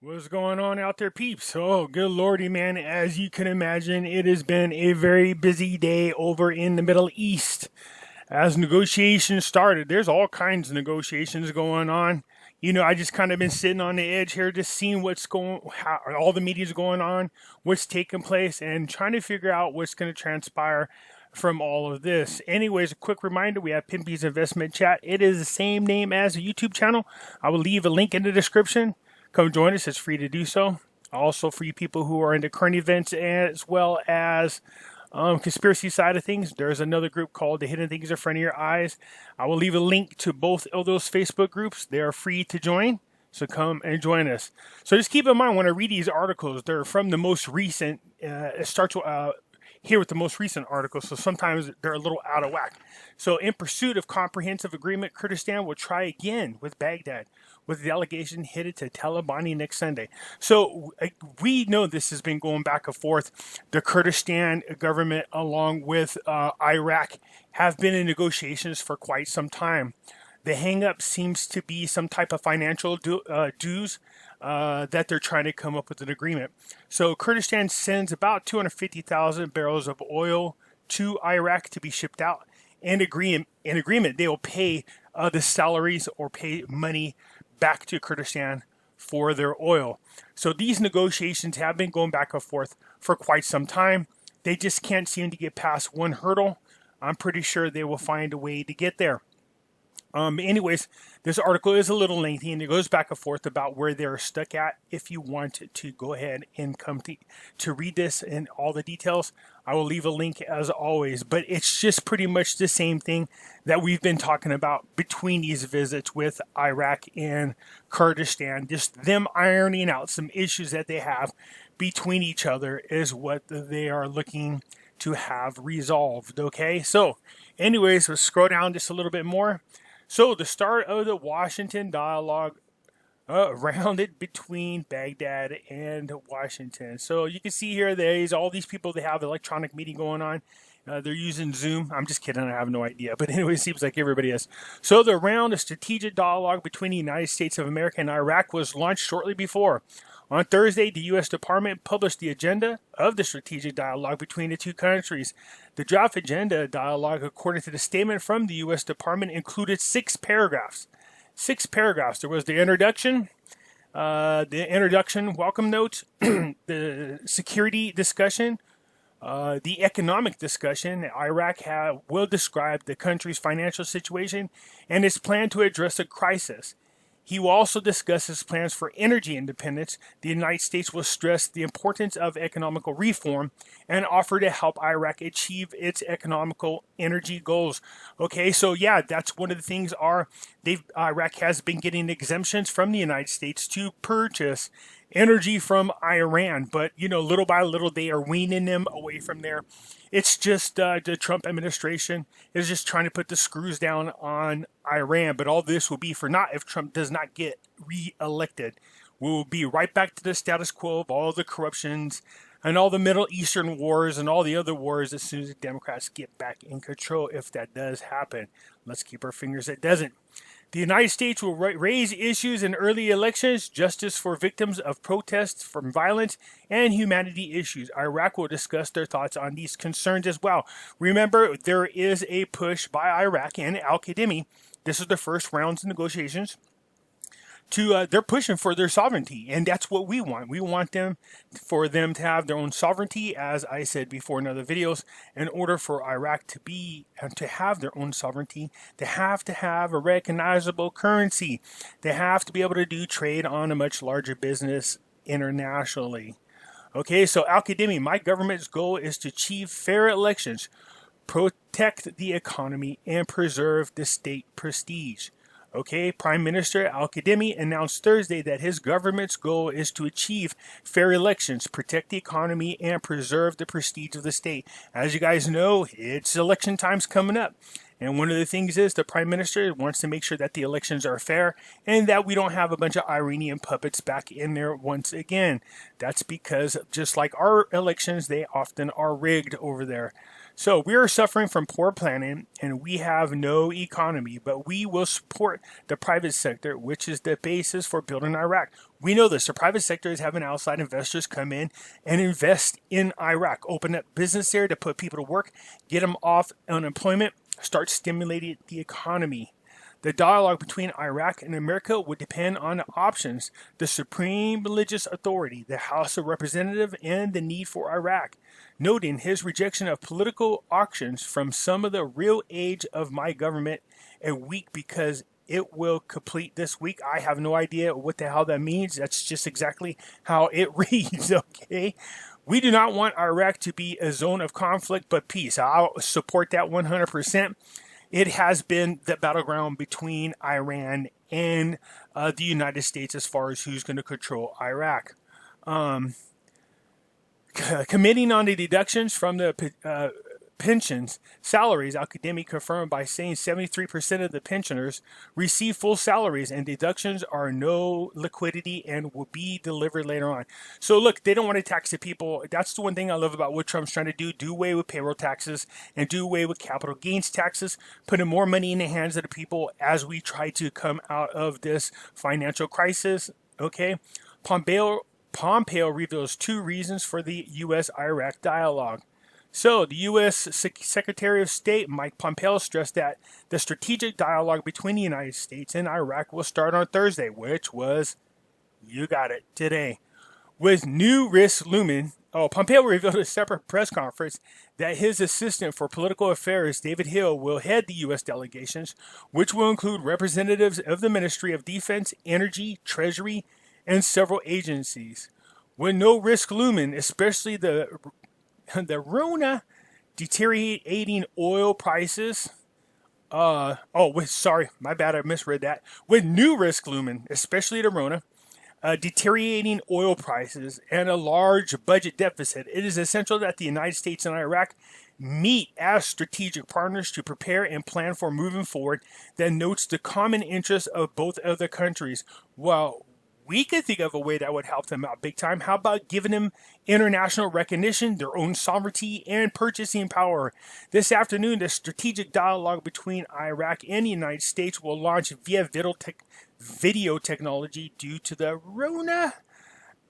What's going on out there, peeps? Oh, good lordy, man. As you can imagine, it has been a very busy day over in the Middle East. As negotiations started, there's all kinds of negotiations going on. I just kind of been sitting on the edge here, just seeing how all the media's going on, what's taking place, and trying to figure out what's going to transpire from all of this. Anyways, a quick reminder, we have Pimpy's Investment Chat. It is the same name as the YouTube channel. I will leave a link in the description. Come join us. It's free to do so. Also, for you people who are into current events as well as conspiracy side of things, there's another group called The Hidden Things in Front of Your Eyes. I will leave a link to both of those Facebook groups. They are free to join. So come and join us. So just keep in mind when I read these articles, they're from the most recent. It starts here with the most recent articles, so sometimes they're a little out of whack. So in pursuit of comprehensive agreement, Kurdistan will try again with Baghdad, with the delegation headed to Talabani next Sunday. So we know this has been going back and forth. The Kurdistan government, along with Iraq, have been in negotiations for quite some time. The hang-up seems to be some type of financial dues that they're trying to come up with an agreement. So Kurdistan sends about 250,000 barrels of oil to Iraq to be shipped out. In agreement, they will pay the salaries or pay money back to Kurdistan for their oil. So these negotiations have been going back and forth for quite some time. They just can't seem to get past one hurdle. I'm pretty sure they will find a way to get there. Anyways, this article is a little lengthy and it goes back and forth about where they're stuck at. If you want to go ahead and come to read this and all the details, I will leave a link as always. But it's just pretty much the same thing that we've been talking about between these visits with Iraq and Kurdistan. Just them ironing out some issues that they have between each other is what they are looking to have resolved. Okay, so anyways, let's scroll down just a little bit more. So the start of the Washington dialogue around it between Baghdad and Washington. So you can see here there's all these people, they have electronic meeting going on. They're using Zoom. I'm just kidding. I have no idea. But anyway, it seems like everybody is. So the round of strategic dialogue between the United States of America and Iraq was launched shortly before. On Thursday, the U.S. Department published the agenda of the strategic dialogue between the two countries. The draft agenda dialogue, according to the statement from the U.S. Department, included 6 paragraphs. 6 paragraphs. There was the introduction, welcome note, the security discussion, the economic discussion. Iraq will describe the country's financial situation and its plan to address the crisis. He will also discuss his plans for energy independence. The United States will stress the importance of economical reform and offer to help Iraq achieve its economical energy goals. Okay, so yeah, that's one of the things Iraq has been getting exemptions from the United States to purchase energy from Iran, but little by little they are weaning them away from there. It's just the Trump administration is just trying to put the screws down on Iran, but all this will be for naught if Trump does not get re-elected. We will be right back to the status quo of all the corruptions and all the Middle Eastern wars and all the other wars as soon as the Democrats get back in control, if that does happen. Let's keep our fingers it doesn't. The United States will raise issues in early elections, justice for victims of protests from violence, and humanity issues. Iraq will discuss their thoughts on these concerns as well. Remember, there is a push by Iraq and Al-Qaeda. This is the first rounds of negotiations. They're pushing for their sovereignty, and that's what we want. We want for them to have their own sovereignty, as I said before in other videos. In order for Iraq to have their own sovereignty, they have to have a recognizable currency. They have to be able to do trade on a much larger business internationally. Okay, so Al-Qaeda, my government's goal is to achieve fair elections, protect the economy, and preserve the state prestige. Okay, Prime Minister Al-Kadhimi announced Thursday that his government's goal is to achieve fair elections, protect the economy, and preserve the prestige of the state. As you guys know, it's election time's coming up. And one of the things is the Prime Minister wants to make sure that the elections are fair and that we don't have a bunch of Iranian puppets back in there once again. That's because just like our elections, they often are rigged over there. So we are suffering from poor planning and we have no economy, but we will support the private sector, which is the basis for building Iraq. We know this. The private sector is having outside investors come in and invest in Iraq, open up business there to put people to work, get them off unemployment, start stimulating the economy. The dialogue between Iraq and America would depend on the options, the supreme religious authority, the House of Representatives, and the need for Iraq. Noting his rejection of political auctions from some of the real age of my government a week because it will complete this week. I have no idea what the hell that means. That's just exactly how it reads, okay? We do not want Iraq to be a zone of conflict but peace. I'll support that 100%. It has been the battleground between Iran and the United States as far as who's going to control Iraq. Committing on the deductions from the pensions, salaries, academic confirmed by saying 73% of the pensioners receive full salaries and deductions are no liquidity and will be delivered later on. So look, they don't want to tax the people. That's the one thing I love about what Trump's trying to do away with payroll taxes and do away with capital gains taxes, putting more money in the hands of the people as we try to come out of this financial crisis. Okay. Pompeo reveals 2 reasons for the U.S.-Iraq dialogue. So, the U.S. Secretary of State Mike Pompeo stressed that the strategic dialogue between the United States and Iraq will start on Thursday, which was, you got it, today. With new risks looming, Pompeo revealed at a separate press conference that his assistant for political affairs, David Hill, will head the U.S. delegations, which will include representatives of the Ministry of Defense, Energy, Treasury, and several agencies. With no risk looming, especially the Rona deteriorating oil prices. Sorry, my bad, I misread that. With new risk looming, especially the Rona, deteriorating oil prices, and a large budget deficit, it is essential that the United States and Iraq meet as strategic partners to prepare and plan for moving forward that notes the common interests of both of the countries. Well, we could think of a way that would help them out big time. How about giving them international recognition, their own sovereignty, and purchasing power? This afternoon, the strategic dialogue between Iraq and the United States will launch via video technology due to the Rona.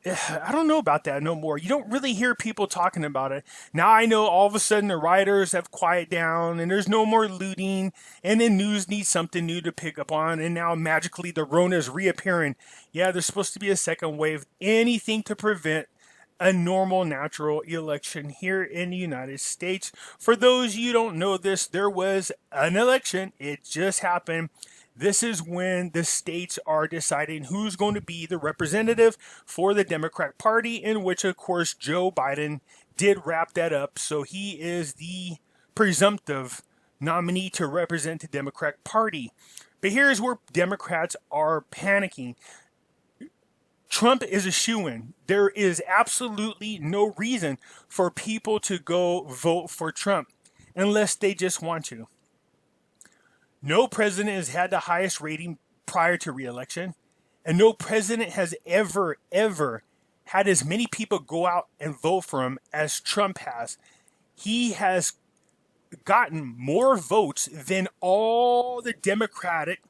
I don't know about that no more. You don't really hear people talking about it. Now I know all of a sudden the rioters have quieted down and there's no more looting and the news needs something new to pick up on and now magically the Rona is reappearing. Yeah, there's supposed to be a second wave. Anything to prevent a normal natural election here in the United States. For those you don't know this, there was an election. It just happened. This is when the states are deciding who's going to be the representative for the Democratic Party, in which, of course, Joe Biden did wrap that up. So he is the presumptive nominee to represent the Democratic Party. But here's where Democrats are panicking. Trump is a shoo-in. There is absolutely no reason for people to go vote for Trump unless they just want to. No president has had the highest rating prior to re-election, and no president has ever had as many people go out and vote for him as Trump has. He has gotten more votes than all the Democratic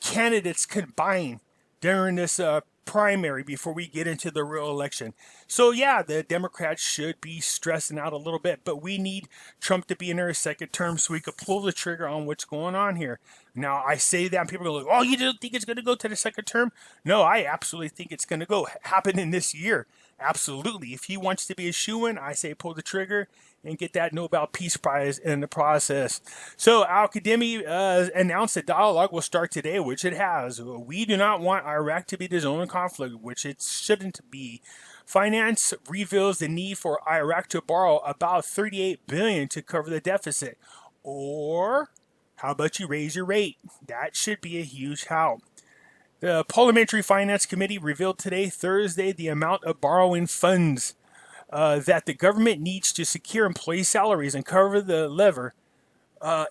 candidates combined during this primary before we get into the real election. So yeah, the Democrats should be stressing out a little bit, but we need Trump to be in their second term so we could pull the trigger on what's going on here. Now, I say that and people are like, oh, you don't think it's going to go to the second term? No, I absolutely think it's going to happen in this year. Absolutely. If he wants to be a shoo-in, I say pull the trigger and get that Nobel Peace Prize in the process. So Al-Kadhimi announced the dialogue will start today, which it has. We do not want Iraq to be the zone of conflict, which it shouldn't be. Finance reveals the need for Iraq to borrow about $38 billion to cover the deficit. Or how about you raise your rate? That should be a huge help. The Parliamentary Finance Committee revealed today, Thursday, the amount of borrowing funds that the government needs to secure employee salaries and cover the lever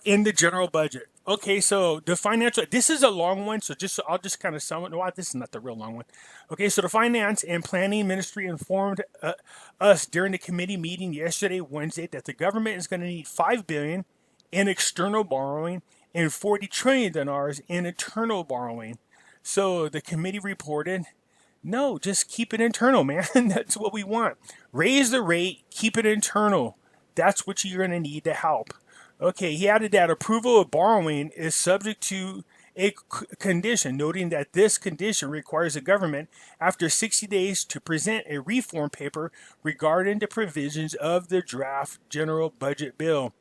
in the general budget. Okay, so the financial, this is a long one, so I'll just kind of sum it. No, this is not the real long one. Okay, so the Finance and Planning Ministry informed us during the committee meeting yesterday, Wednesday, that the government is going to need 5 billion in external borrowing and 40 trillion dinars in internal borrowing. So the committee reported, no, just keep it internal, man. That's what we want. Raise the rate, keep it internal. That's what you're going to need to help. Okay, he added that approval of borrowing is subject to a condition, noting that this condition requires the government, after 60 days, to present a reform paper regarding the provisions of the draft general budget bill.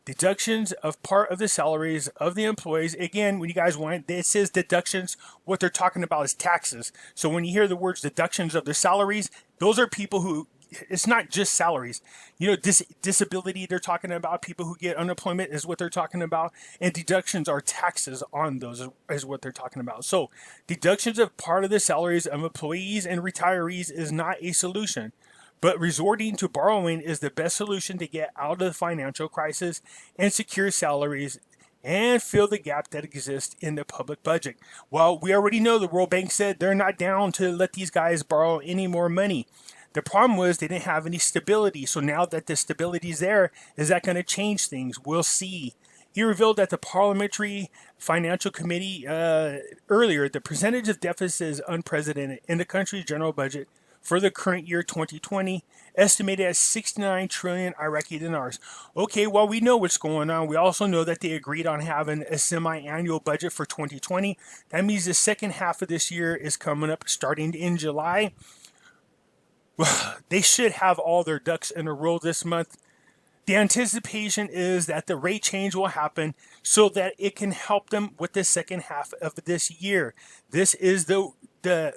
Deductions of part of the salaries of the employees. Again, when you guys want, it says deductions. What they're talking about is taxes. So when you hear the words deductions of their salaries, those are people who, it's not just salaries. You know, disability, they're talking about people who get unemployment is what they're talking about. And deductions are taxes on those is what they're talking about. So deductions of part of the salaries of employees and retirees is not a solution. But resorting to borrowing is the best solution to get out of the financial crisis and secure salaries and fill the gap that exists in the public budget. Well, we already know the World Bank said they're not down to let these guys borrow any more money. The problem was they didn't have any stability. So now that the stability is there, is that going to change things? We'll see. He revealed that the Parliamentary Financial Committee earlier, the percentage of deficit is unprecedented in the country's general budget for the current year 2020, estimated at 69 trillion Iraqi dinars. Okay, well, we know what's going on. We also know that they agreed on having a semi-annual budget for 2020. That means the second half of this year is coming up starting in July. Well, they should have all their ducks in a row this month. The anticipation is that the rate change will happen so that it can help them with the second half of this year. This is the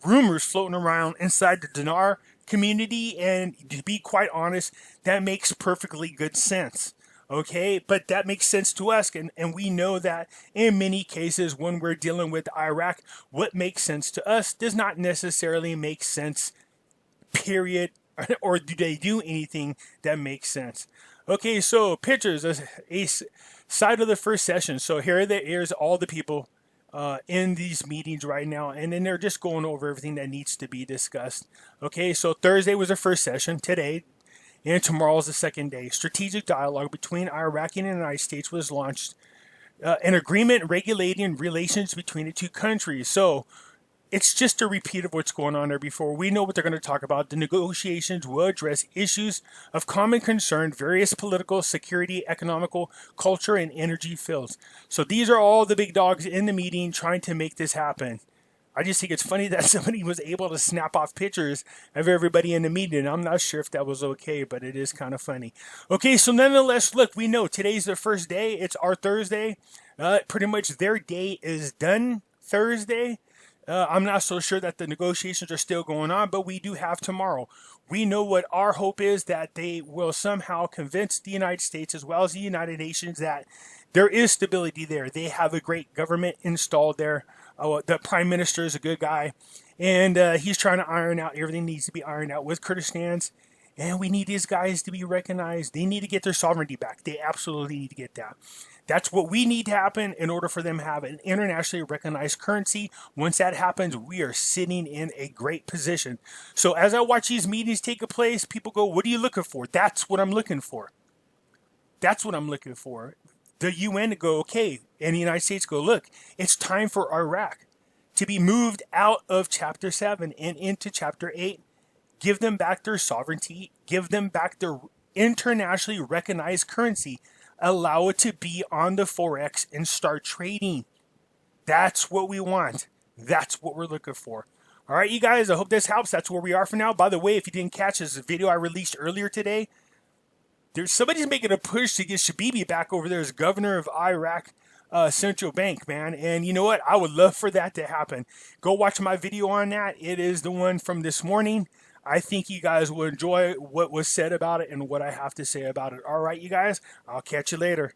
rumors floating around inside the Dinar community, and to be quite honest, that makes perfectly good sense. Okay, but that makes sense to us, and we know that in many cases when we're dealing with Iraq, what makes sense to us does not necessarily make sense, period, or do they do anything that makes sense. Okay, so pictures, a side of the first session. So here's all the people in these meetings right now, and then they're just going over everything that needs to be discussed. Okay, so Thursday was the first session, today, and tomorrow's the second day. Strategic dialogue between Iraq and the United States was launched. An agreement regulating relations between the two countries. So it's just a repeat of what's going on there before. We know what they're going to talk about. The negotiations will address issues of common concern, various political, security, economical, culture, and energy fields. So these are all the big dogs in the meeting trying to make this happen. I just think it's funny that somebody was able to snap off pictures of everybody in the meeting. I'm not sure if that was okay, but it is kind of funny. Okay, so nonetheless, look, we know today's their first day. It's our Thursday. Pretty much their day is done Thursday. I'm not so sure that the negotiations are still going on, but we do have tomorrow. We know what our hope is, that they will somehow convince the United States as well as the United Nations that there is stability there. They have a great government installed there. The prime minister is a good guy, and he's trying to iron out everything that needs to be ironed out with Kurdistan's. And we need these guys to be recognized. They need to get their sovereignty back. They absolutely need to get that. That's what we need to happen in order for them to have an internationally recognized currency. Once that happens, we are sitting in a great position. So as I watch these meetings take place, people go, what are you looking for? That's what I'm looking for. That's what I'm looking for. The UN to go, okay, and the United States go, look, it's time for Iraq to be moved out of Chapter 7 and into Chapter 8. Give them back their sovereignty. Give them back their internationally recognized currency. Allow it to be on the Forex and start trading. That's what we want. That's what we're looking for. All right, you guys, I hope this helps. That's where we are for now. By the way, if you didn't catch this video I released earlier today, somebody's making a push to get Shabibi back over there as governor of Iraq Central Bank, man. And you know what? I would love for that to happen. Go watch my video on that. It is the one from this morning. I think you guys will enjoy what was said about it and what I have to say about it. All right, you guys, I'll catch you later.